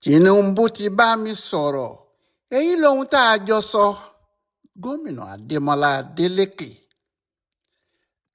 Tinubu ti bá mi sọ̀rọ̀ èyí lohun tá a jọ sọ. Gómìnà Adeleke.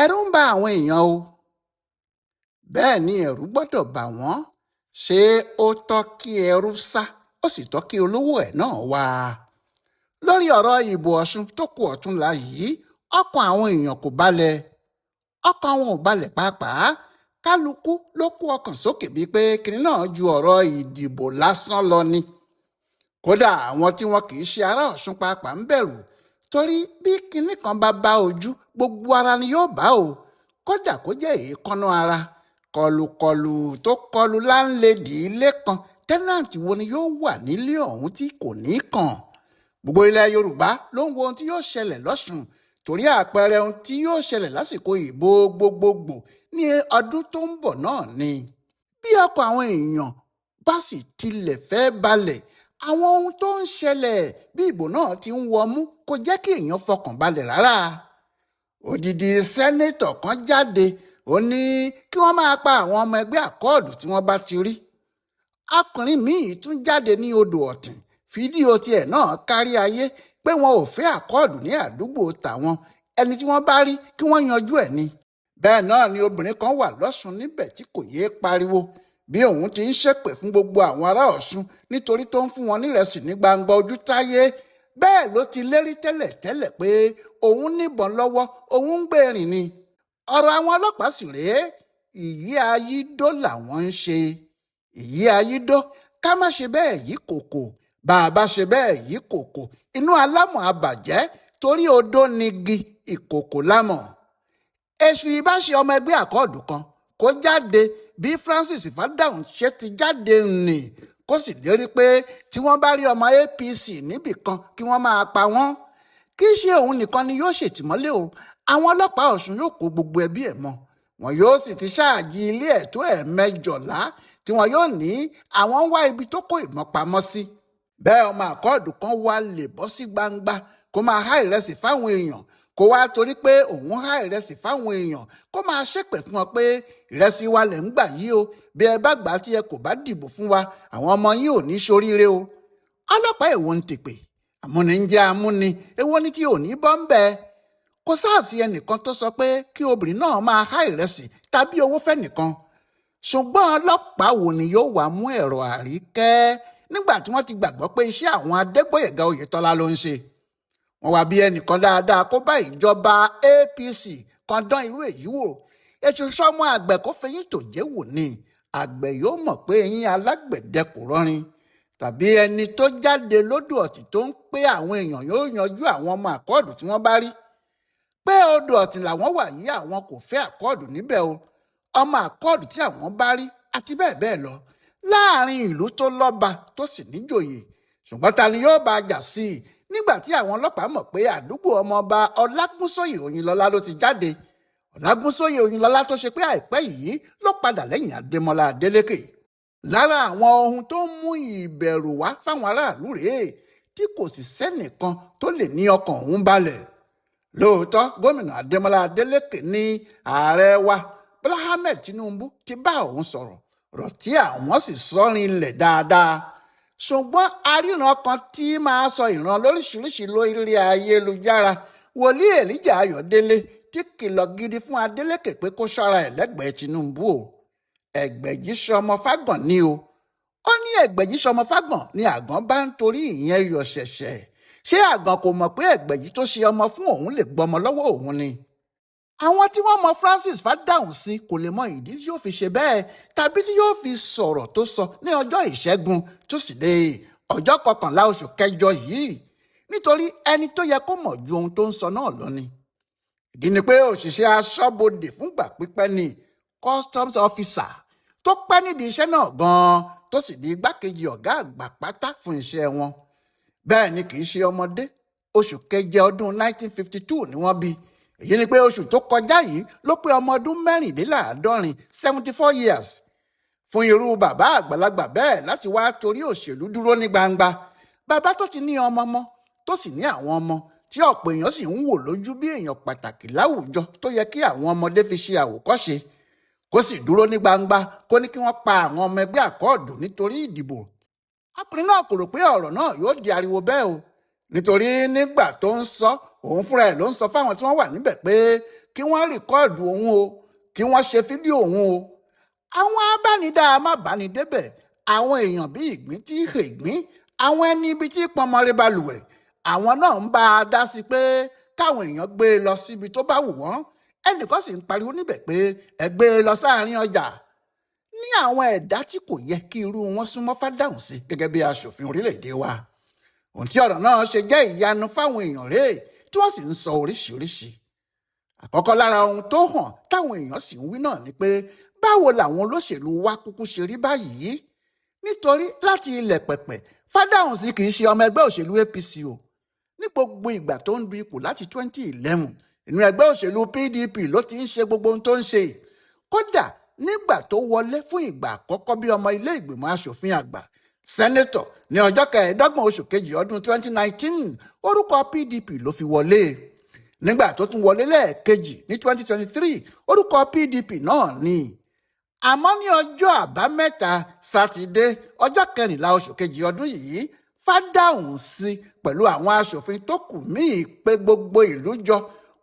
Ẹ̀rù ń ba àwọn èèyàn o, bẹ́ẹ̀ ni ẹ̀rù gbọ́dọ̀ bà wọ́n. Ṣé ó tọ́ kí ẹrú sá, ó sì tọ́ kí olówó ẹ̀ náà wá? Lórí ọ̀rọ̀ ìbò Ọ̀ṣun tó kù ọ̀túnla yìí, ọkàn àwọn èèyàn kò balẹ̀. Ọkàn wọn ò balẹ̀ pàápàá. Kálukú ló kó ọkàn sókè bíi pé kinní náà ju ọ̀rọ̀ ìdìbò lásán lọ ni. Kódà àwọn tí wọn kì í ṣe ará Ọ̀ṣun pàápàá ń bẹ̀rù, torí bí kinní kan bá bá ojú, gbogbo ara ni yóò bá o. Kódà kó jẹ́ èékánná ara. Kọlùkọlù tó kọlù láńlẹ́dì ilé kan, tẹ́nàntì wo ni yóò wà nílé ọ̀hún tí kò ní kàn? Gbogbo ilẹ̀ Yorùbá ló ń wo ohun tí yóò ṣẹlẹ̀ lọ́ṣun, torí àpẹẹrẹ ohun tí yóò ṣẹlẹ̀ lásìkò ìbò gbogbogbò ní ọdún tó ń bọ̀ náà ni. Bí ọkàn àwọn èèyàn bá sì tilẹ̀ fẹ́ balẹ̀, àwọn ohun tó ń ṣẹlẹ̀ bí ìbò náà ti ń wọmú kò jẹ́ kí èèyàn fọkàn balẹ̀ rárá. Òdìdí sẹ́nétọ̀ kan jáde, ó ní kí wọ́n máa pa àwọn ọmọ ẹgbẹ́ àkọọ̀dù tí wọ́n bá ti rí. Ọkùnrin míì tún jáde ní odò ọ̀tìn, fídíò tiẹ̀ náà kárí ayé pé wọn ò fẹ́ àkọọ̀dù ní àdúgbò tàwọn, ẹni tí wọ́n bá rí kí wọ́n yanjú ẹ̀ ni. Bẹ́ẹ̀ náà ni obìnrin kan wà lọ́ṣun níbẹ̀ tí kò yéé pariwo bí òun ti ń ṣépè fún gbogbo àwọn ará Ọ̀ṣun nítorí tó ń fún wọn nírẹsì ní gbangba ojú táyé. Bẹ́ẹ̀ ló ti lérí tẹ́lẹ̀ pé òun níbọn lọ́wọ́, òun ń gbé rìn ni. Ọ̀rọ̀ àwọn ọlọ́pàá sì rèé, ìyí ayídó làwọn ń ṣe. Ìyí ayídó, ká má ṣe bẹ́ẹ̀ yí kòkò, bá a bá ṣe bẹ́ẹ̀ yí kòkò, inú alámọ̀ abàjẹ́, torí odó nigi ìkòkò lámọ̀. Èṣù ìbáṣe ọmọ ẹgbẹ́ àkọọ̀dù kan kó jáde bí Francis Fádáhùn ṣe ti jáde nì, kó sì lérí pé tí wọ́n bá rí ọmọ APC níbì kan kí wọ́n máa pa wọ́n. Kì í ṣe òun nìkan ni yóò ṣètìmọ́lé o, àwọn ọlọ́pàá Ọ̀ṣun yóò kó gbogbo ẹbí ẹ̀ mọ́. Wọn yóò sì ti ṣáàjì ilé ẹ̀ tó ẹ̀ẹ̀mẹjọ̀lá tí wọn yóò ní àwọn ń wá ibi tó kó ìbọn pamọ́ sí. Bẹ́ẹ̀ ọmọ àkọọ̀dù kan wá lè bọ́ sí gbangba kó máa há ìrẹsì fáwọn èèyàn, kó wá torí pé òun há ìrẹsì fáwọn èèyàn kó máa ṣépè fún wọn pé ìrẹsì wa lẹ̀ ń gbà yí o, bí ẹ bá gbà tí ẹ kò bá dìbò fún wa, àwọn ọmọ yín ò ní ṣoríire o. Ọlọ́pàá èwo ń tèpè, àmúni ń jẹ́ amúni, èwo ni tí ò ní bọ́ ń bẹ. Kò sáàsì ẹnìkan tó sọ pé kí obìnrin náà máa há ìrẹsì tàbí owó fẹ́nìkan. Ṣùgbọ́n ọlọ́pàá wo ni yóò wá mú ẹ̀rọ àríkẹ́ nígbà tí wọ́n ti gbàgbọ́ pé iṣẹ́ àwọn Adégbóyèga Oyètọ́lá ló ń ṣe? Wọ́n wá bí ẹnìkan dáadáa kó bá ìjọba APC kan dán irú èyí wò. Èṣù sọmọ àgbẹ̀ kó fẹyín tòjé wò ni. Àgbẹ̀ yóò mọ̀ pé eyín alágbẹ̀dẹ kò rọrin. Tàbí ẹni tó jáde lódò ọ̀tìn tó ń pé àwọn èèyàn yóò yanjú àwọn ọmọ àkọọ̀dù tí wọ́n bá rí. Pé odò ọ̀tìn làwọn wà yí, àwọn kò fẹ́ àkọọ̀dù níbẹ̀ o, ọmọ àkọọ̀dù tí àwọn bá rí àti bẹ́ẹ̀ bẹ́ẹ̀ lọ, láàrin ìlú tó lọ́ba tó sì níjòyè. Ṣùgbọ́n ta ni yóò bá a jà sí i nígbà tí àwọn ọlọ́pàá mọ̀ pé àdúgbò ọmọọba Ọlágúnsóyè Òyìnlọ́lá ló ti jáde? Ọlágúnsóyè Òyìnlọ́lá tó ṣe pé àìpẹ́ yìí ló padà lẹ́yìn Adémọ́lá Adeleke. Lára àwọn ohun tó ń mú ìbẹ̀rù wá fáwọn aráàlú rèé, tí kò sì sẹ́nìkan tó lè ní ọkàn òun balẹ̀. Lóòótọ́ gómìnà Adémọ́lá Adeleke ní ààrẹ wa Bọ́lá Ahmed Tinubu ti bá òun sọ̀rọ̀, ọ̀rọ̀ tí àwọn sì sọrin ilẹ̀ dáadáa. Ṣùgbọ́n aríran kan tí máa sọ ìran lóríṣiríṣi lórí ayélujára, wòlíì Èlíjà Ayọ̀délé, ti kìlọ̀ gidi fún Adeleke pé kó ṣọ́ra ẹ̀ lẹ́gbẹ̀ẹ́ Tinubu o. Ẹgbẹ̀jì sọmọ fágàn ni o. Ó ní ẹgbẹ̀jì sọmọ fágàn ni àgàn bá ń torí ìyẹn yọ ṣẹ̀ṣẹ̀. Ṣé àgàn kò mọ̀ pé ẹgbẹ̀jì tó ṣe ọmọ fún òun lè gbọmọ lọ́wọ́ òun ni? Àwọn tí wọ́n mọ Francis Fádáhùn sí kò lè mọ ìdí tí yóò fi ṣe bẹ́ẹ̀, tàbí tí yóò fi sọ̀rọ̀ tó sọ ní ọjọ́ Ìṣẹ́gun Túsìdeè ọjọ́ 11 oṣù kẹjọ yìí, nítorí ẹni tó yẹ kó mọ̀ ju ohun tó ń sọ náà lọ ni. Ìdí ni pé òṣìṣẹ́ aṣọ́bodè fúngbà pípẹ́ ni customs officer tó pẹ́ nídìí iṣẹ́ náà gan-an, tó sì di igbákejì ọ̀gá àgbà pátá fún iṣẹ́ wọn. Bẹ́ẹ̀ ni kì í ṣe ọmọdé. Oṣù keje ọdún 1952 ni wọ́n bí. Èyí ni pé oṣù tó kọjá yìí ló pé ọmọ ọdún 74 74 years. Fún irú bàbá àgbàlagbà bẹ́ẹ̀ láti wá torí òṣèlú dúró ní gbangba, bàbá tó ti ní ọmọ mọ́, tó sì ní àwọn ọmọ tí ọ̀pọ̀ èèyàn sì ń wò lójú bí èèyàn pàtàkì láwùjọ tó yẹ kí àwọn ọmọdé fi ṣe àwòkọ́ṣe, kó sì dúró ní gbangba kó ní kí wọ́n pa àwọn ọmọ ẹgbẹ́ àkọọ̀dù nítorí ìdìbò. ọkùnrin náà kò rò pé ọ̀rọ̀ náà yóò di ariwo bẹ́ẹ̀ o, nítorí nígbà tó ń sọ òun fúnra ẹ̀ ló ń sọ fáwọn tí wọ́n wà níbẹ̀ pé kí wọ́n rìkọ́ọ̀dù òun o, kí wọ́n ṣe fídíò òun o. àwọn abánidá má báni débẹ̀, àwọn èèyàn bí ìgbín tí í hègbín, àwọn ẹni ibi tí pọnmọrẹ balùwẹ̀, àwọn náà ń bá a dá sí pé káwọn èèyàn gbé e lọ síbi tó bá wù wọ́n. ẹnìkan sì ń pariwo níbẹ̀ pé ẹ gbé e lọ sáàrin ọjà. ní àwọn ẹ̀dá tí kò yẹ kí irú wọn súnmọ́ Fádáhùnsí gẹ́gẹ́ bí aṣòfin orílẹ̀-èdè wa. ohun tí ọ̀rọ̀ náà ṣe jẹ́ ìyanu fáwọn èèyàn rèé tí wọ́n sì ń sọ oríṣiríṣi. àkọ́kọ́ lára ohun tó hàn táwọn èèyàn sì ń wí náà ni pé báwo làwọn olóṣèlú wa kúkú ṣe rí báyìí, nítorí láti ilẹ̀ pẹ̀pẹ̀ Fádáhùnsí kì í ṣe ọmọ ẹgbẹ́ òṣèlú APC o. ní gbogbo ìgbà tó ń du ipò láti 2011 inú ẹgbẹ́ òṣèlú PDP ló ti ń ṣe gbogbo ohun tó ń ṣe. kódà nígbà tó wọlé fún ìgbà àkọ́kọ́ bí ọmọ ilé ìgbìmọ̀ asòfin àgbà sẹ́nẹ́tọ̀ ní ọjọ́ 25 oṣù kejì ọdún 2019 orúkọ PDP ló fi wọlé. nígbà tó tún wọlé lẹ́ẹ̀kejì ní 2023 orúkọ PDP náà ni. àmọ́ ní ọjọ́ àbámẹ́ta sátidé ọjọ́ 14 oṣù kejì ọdún yìí Fádáhùnsí pẹ̀lú àwọn aṣòfin tó kù míì pé gbogbo ìlú jọ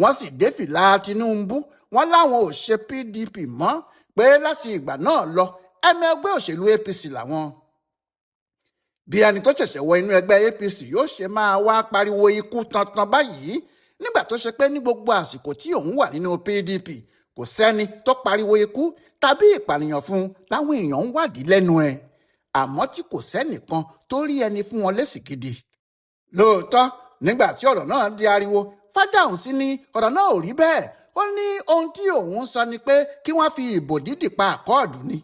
wọ́n sì dé fìlà Tinubu, wọ́n láwọn ò ṣe PDP mọ́, pé láti ìgbà náà lọ ẹmẹ ẹgbẹ́ òṣèlú APC làwọn. bí ẹni tó ṣẹ̀ṣẹ̀ wọ inú ẹgbẹ́ APC yóò ṣe máa wá pariwo ikú tantan báyìí nígbà tó ṣe pé ní gbogbo àsìkò tí òun wà nínú PDP kò sẹ́ni tó pariwo ikú tàbí ìpànìyàn fún un láwọn èèyàn ń wádìí lẹ́nu ẹ̀, àmọ́ tí kò sẹ́nìkan tó rí ẹni fún wọn lésì gidi. lóòótọ́ nígbà tí ọ̀rọ̀ náà di ariwo Fádáhùnsí ní ọ̀rọ̀ náà ò rí bẹ́ẹ̀. ó ní ohun tí òun sọ ni pé kí wọ́n fi ìbò dídì pa àkọọ́dù ni.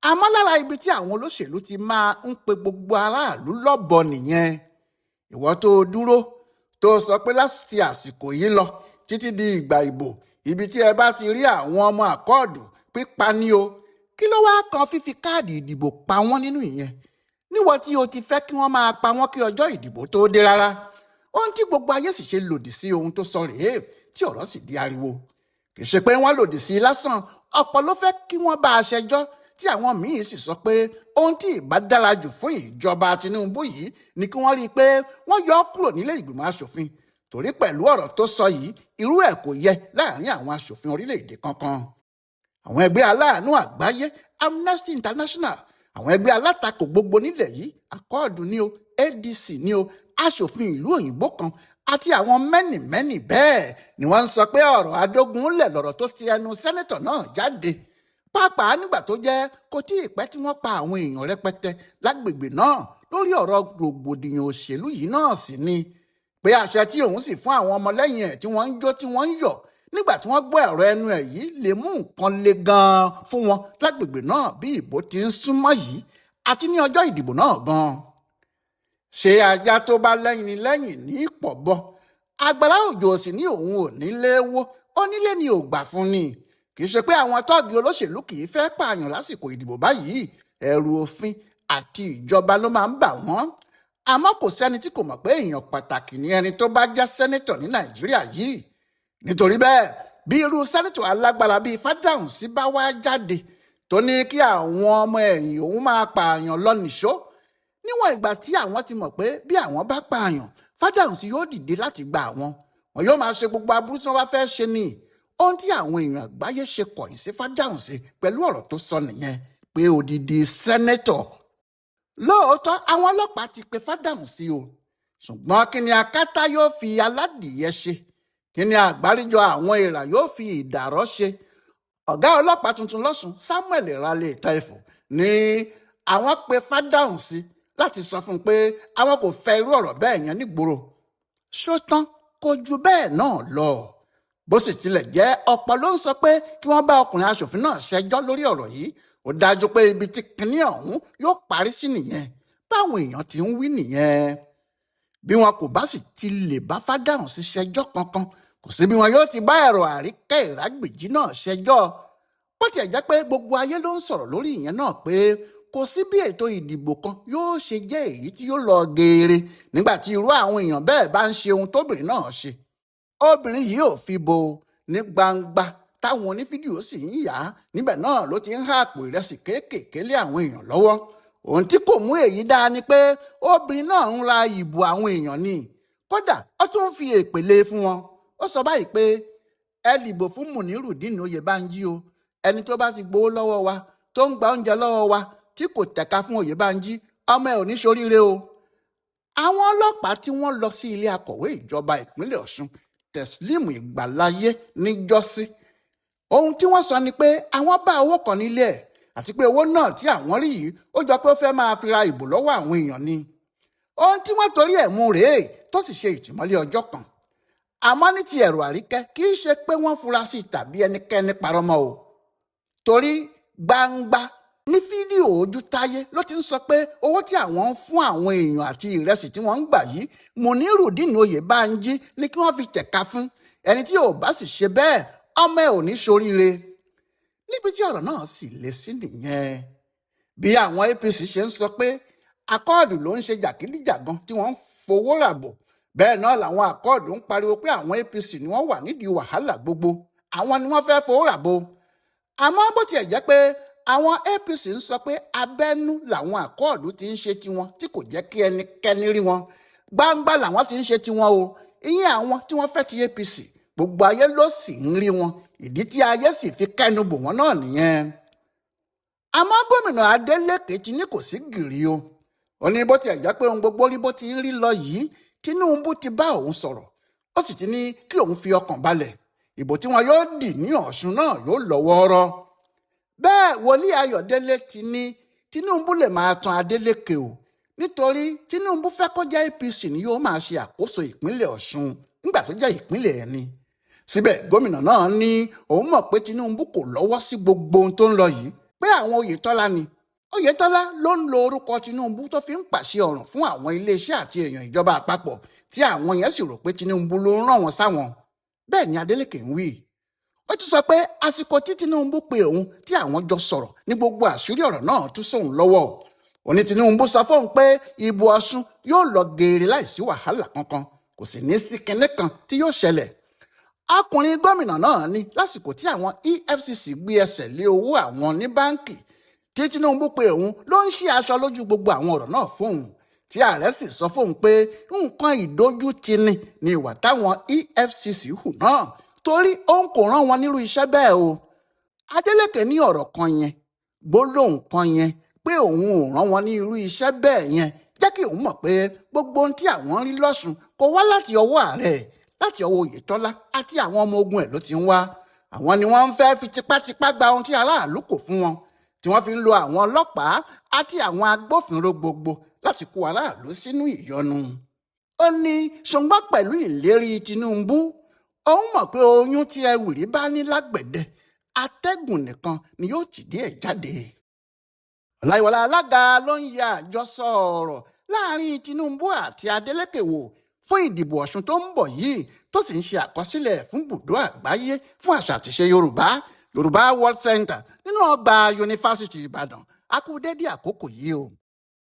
àmọ́ lára ibi tí àwọn olóṣèlú ti máa ń pe gbogbo aráàlú lọ́bọ nìyẹn. ìwọ tó dúró tó sọ pé láti àsìkò yìí lọ títí di ìgbà ìbò ibi tí ẹ bá ti rí àwọn ọmọ àkọọ́dù pípa ni o, kí ló wáá kan fífi káàdì ìdìbò pa wọ́n nínú ìyẹn níwọ tí o ti fẹ́ kí wọ́n máa pa wọ́n kí ọjọ́ ìdìbò tó dé rárá. ohun tí gbogbo ayé sì ṣe lòdì sí ohun tó sọ rèé tí ọ̀rọ̀ sì di ariwo. kì í ṣe pé wọ́n lòdì sí i lásán, ọ̀pọ̀ ló fẹ́ kí wọ́n bá a ṣẹjọ́ tí àwọn míín sì sọ pé ohun tí ìbá dára jù fún ìjọba Tinubu yìí ni kí wọ́n rí i pé wọ́n yọ ọ́ kúrò nílé ìgbìmọ̀ asòfin, torí pẹ̀lú ọ̀rọ̀ tó sọ yìí irú ẹ̀ kò yẹ láàrin àwọn asòfin orílẹ̀-èdè kankan. àwọn ẹgbẹ́ aláàánú àgbáyé, Amnesty International, àwọn ẹgbẹ́ alátakò gbogbo nílẹ̀ yìí, akọ́ọ̀dù ni o, ADC ni o, aṣòfin ìlú òyìnbó kan àti àwọn mẹ́nìmẹ́nì bẹ́ẹ̀ ni wọ́n ń sọ pé ọ̀rọ̀ adógúnlẹ̀ lọ̀rọ̀ tó ti ẹnu sẹ́nẹ́tọ̀ náà jáde, pàápàá nígbà tó jẹ́ kò tí ì pẹ́ tí wọ́n pa àwọn èèyàn rẹpẹtẹ lágbègbè náà lórí ọ̀rọ̀ rògbòdìyàn òṣèlú yìí náà sì ni, pé àṣẹ tí òun sì fún àwọn ọmọlẹ́yìn ẹ̀ tí wọ́n ń jó tí wọ́n ń yọ̀ nígbà tí wọ́n gbọ́ ọ̀rọ̀ ẹnu ẹ̀ yìí lè mú nǹkan le gan-an fún wọn lágbègbè náà bí ìbò ti ń súnmọ́ yìí àti ní ọjọ́ ìdìbò náà gan-an. ṣé ajá tó bá lẹ́yìn ní lẹ́yìn ní pọ̀bọ, àgbàrá òjò sì ní òun ò nílé wó, onílé ni ò gbà fún ni. kì í ṣe pé àwọn tọ́ọ̀gì olóṣèlú kì í fẹ́ pààyàn lásìkò ìdìbò báyìí, ẹ̀rù òfin àti ìjọba ló máa ń bà wọ́n. àmọ́ kò sẹ́ni tí kò mọ̀ pé èèyàn pàtàkì ni ẹni tó bá jẹ́ sẹ́nẹ́tọ̀ ní Nàìjíríà yìí. nítorí bẹ́ẹ̀ bí irú sẹ́nẹ́tọ̀ alágbára bíi Fádáhùnsí bá wá jáde tó ní kí àwọn ọmọ ẹ̀yìn òun máa pààyàn lọ nìṣó, níwọ̀n ìgbà tí àwọn ti mọ̀ pé bí àwọn bá pààyàn Fádáhùnsí yóò dìde láti gba àwọn, wọn yóò máa ṣe gbogbo aburú tí wọ́n bá fẹ́ ṣe ni. ohun tí àwọn èèyàn àgbáyé ṣe kọ̀yìn sí Fádáhùnsí pẹ̀lú ọ̀rọ̀ tó sọ nìyẹn, pé odidi sẹ́nẹ́tọ̀. lóòótọ́ àwọn ọlọ́pàá ti pe Fádáhùnsí o, ṣùgbọ́n kí ni akátá yóò fi aládìyẹ ṣe, kí ni àgbáríjọ àwọn èèrà yóò fi ìdàrọ́ ṣe. ọ̀gá ọlọ́pàá tuntun lọ́sùn Samuel Raleigh Taifo ní àwọn pe Fádáhùnsí láti sọ fún un pé àwọn kò fẹ́ irú ọ̀rọ̀ bẹ́ẹ̀ yẹn nígboro. ṣótán kò ju bẹ́ẹ̀ náà lọ. bó sì tilẹ̀ jẹ́ ọ̀pọ̀ ló ń sọ pé kí wọ́n bá ọkùnrin aṣòfin náà ṣẹjọ́ lórí ọ̀rọ̀ yìí, ó dájú pé ibi tí kinní ọ̀hún yóò parí sí nìyẹn, báwọn èèyàn ti ń wí nìyẹn. bí wọn kò bá sì ti lè bá Fádáhùnsí ṣẹjọ́ kankan, kò sí bí wọn yóò ti bá ẹ̀rọ àríkẹ́ ìrágbèjì náà ṣẹjọ́. bó tiẹ̀ jẹ́ pé gbogbo ayé ló ń sọ̀rọ̀ lórí ìyẹn náà pé kò sí bí ètò ìdìbò kan yóò ṣe jẹ́ èyí tí yóò lọ geere nígbà tí irú àwọn èèyàn bẹ́ẹ̀ bá ń ṣe ohun tóbìnrin náà ṣe. obìnrin yìí ò fi bo ní gbangba táwọn onífídíò sì ń yà á, níbẹ̀ náà ló ti ń há àpò ìrẹsì kéékèèké lé àwọn èèyàn lọ́wọ́. ohun tí kò mú èyí dáa ni pé obìnrin náà ń ra ìbò àwọn èèyàn ni, kódà ó tún ń fi èpè lé fún wọn. Ó sọ báyìí pé ẹ dìbò fún Munirudeen Oyèbánjí o, ẹni tó bá ti gbowó lọ́wọ́ wa, tó ń gba oúnjẹ lọ́wọ́ wa, tí kò tẹ̀ka fún Oyèbánjí, ọmọ ẹ̀ ò ní ṣoríire o. Àwọn ọlọ́pàá tí wọ́n lọ sí ilé akọ̀wé ìjọba ìpínlẹ̀ Ọ̀ṣun Teslim Ìgbàláyé níjọ́sí, ohun tí wọ́n sọ ni pé àwọn bá owó kan nílé ẹ̀, àti pé owó náà tí àwọn rí yìí ó jọ pé ó fẹ́ máa fi ra ìbò lọ́wọ́ àwọn èèyàn ni. Ohun tí wọ́n torí ẹ̀ mú rèé tó sì ṣe ìtìmọ́lé ọjọ́ kan. Àmọ́ ní ti ẹ̀rọ Àríkẹ́ kì í ṣe pé wọ́n fura sí tàbí ẹnikẹ́ni parọ́ mọ́ o, torí gbangba ní fídíò ojú táyé ló ti ń sọ pé owó tí àwọn ń fún àwọn èèyàn àti ìrẹsì tí wọ́n ń gbà yìí Munirudeen Oyèbánjí ní kí wọ́n fi tẹ̀ka fún, ẹni tí ò bá sì ṣe bẹ́ẹ̀ ọmọ ẹ̀ ò ní ṣoríire. Níbi tí ọ̀rọ̀ náà sì le sí nìyẹn. Bí àwọn APC ṣe ń sọ pé akọ́ọ̀dù ló ń ṣe jàgídíjàgan tí wọ́n ń fowó ràbò, bẹ́ẹ̀ náà làwọn akọ́ọ̀dù ń pariwo pé àwọn APC ni wọ́n wà nídìí wàhálà gbogbo, àwọn ni wọ́n fẹ́ fowó ràbò. Àmọ́ bó tiẹ̀ jẹ́ pé àwọn APC ń sọ pé abẹ́nú làwọn akọ́ọ̀dù ti ń ṣe tiwọn tí kò jẹ́ kí ẹnikẹ́ni rí wọn, gbangba làwọn ti ń ṣe tiwọn o. Ìyẹn àwọn tí wọ́n fẹ́ ti APC, gbogbo ayé ló sì ń rí wọn, ìdí tí ayé sì fi kẹ́nu bò wọ́n náà nìyẹn. Àmọ́ gómìnà Adeleke ti ní kò sí gìrì o. Ó ní bó tiẹ̀ jẹ́ pé ohun gbogbo rí bó ti ń rí lọ yìí, Tinubu ti bá òun sọ̀rọ̀, ó sì ti ní kí òun fi ọkàn balẹ̀, ìbò tí wọn yóò dì ní Ọ̀ṣun náà yóò lọ wọ́ọ́rọ́. Bẹ́ẹ̀ wòlíì Ayọ̀délé ti ní Tinubu lè máa tan Adeleke o, nítorí Tinubu fẹ́ kó jẹ́ APC ni yóò máa ṣe àkóso ìpínlẹ̀ Ọ̀ṣun nígbà tó jẹ́ ìpínlẹ̀ ẹ̀ ni. Síbẹ̀ gómìnà náà ní òun mọ̀ pé Tinubu kò lọ́wọ́ sí gbogbo ohun tó ń lọ yìí, pé àwọn Oyètọ́lá ni. Oyètọ́lá ló ń lo orúkọ Tinubu tó fi ń pàṣẹ ọ̀ràn fún àwọn iléeṣẹ́ àti èèyàn ìjọba àpapọ̀ tí àwọn yẹn sì rò pé Tinubu ló ń rán wọn sáwọn. Bẹ́ẹ̀ ni Adeleke ń wí. Ó ti sọ pé àsìkò tí Tinubu pe òun tí àwọn jọ sọ̀rọ̀ ní gbogbo àṣírí ọ̀rọ̀ náà tú sóun lọ́wọ́. Ó ní Tinubu sọ fóun pé ìbò Ọ̀ṣun yóò lọ geere láìsí wàhálà kankan, kò sì ní sí kinní kan tí yóò ṣẹlẹ̀. Ọkùnrin gómìnà náà ní lásìkò tí àwọn EFCC gbé ẹsẹ̀ lé owó àwọn ní báǹkì tí Tinubu pe òun ló ń ṣí aṣọ lójú gbogbo àwọn ọ̀rọ̀ náà fóun, tí ààrẹ sì sọ fóun pé nǹkan ìdójútini ni ìwà táwọn EFCC hù náà, torí òun kò rán wọn nírú iṣẹ́ bẹ́ẹ̀ o. Adeleke ní ọ̀rọ̀ kan yẹn, gbólóhùn kan yẹn, pé òun ò rán wọn ní irú iṣẹ́ bẹ́ẹ̀ yẹn jẹ́ kí òun mọ̀ pé gbogbo ohun tí àwọn rí lọ́sùn kò wá láti ọwọ́ ààrẹ, láti ọwọ́ Oyètọ́lá àti àwọn ọmọ ogun ẹ̀ ló ti ń wá. Àwọn ni wọ́n ń fẹ́ fi tipátipá gba ohun tí aráàlú kò fún wọn, tí wọ́n fi ń lo àwọn ọlọ́pàá àti àwọn agbófinró gbogbo láti kó aráàlú sínú ìyọnu. Ó ní ṣùgbọ́n pẹ̀lú ìlérí Tinubu, òun mọ̀ pé oyún tí ẹwìrì bá ní lágbẹ̀dẹ, atẹ́gùn nìkan ni yóò tìdí ẹ̀ jáde. Ọláyíwọlá alága ló ń ya àjọsọ ọ̀rọ̀ láàrin Tinubu àti Adeleke wò fún ìdìbò Ọ̀ṣun tó ń bọ̀ yìí, tó sì ń ṣe àkọsílẹ̀ fún bùdó àgbáyé fún àṣà àtìṣe Yorùbá World Center nínú ọgbà Yunifásítì Ìbàdàn. A kú dédé àkókò yìí o.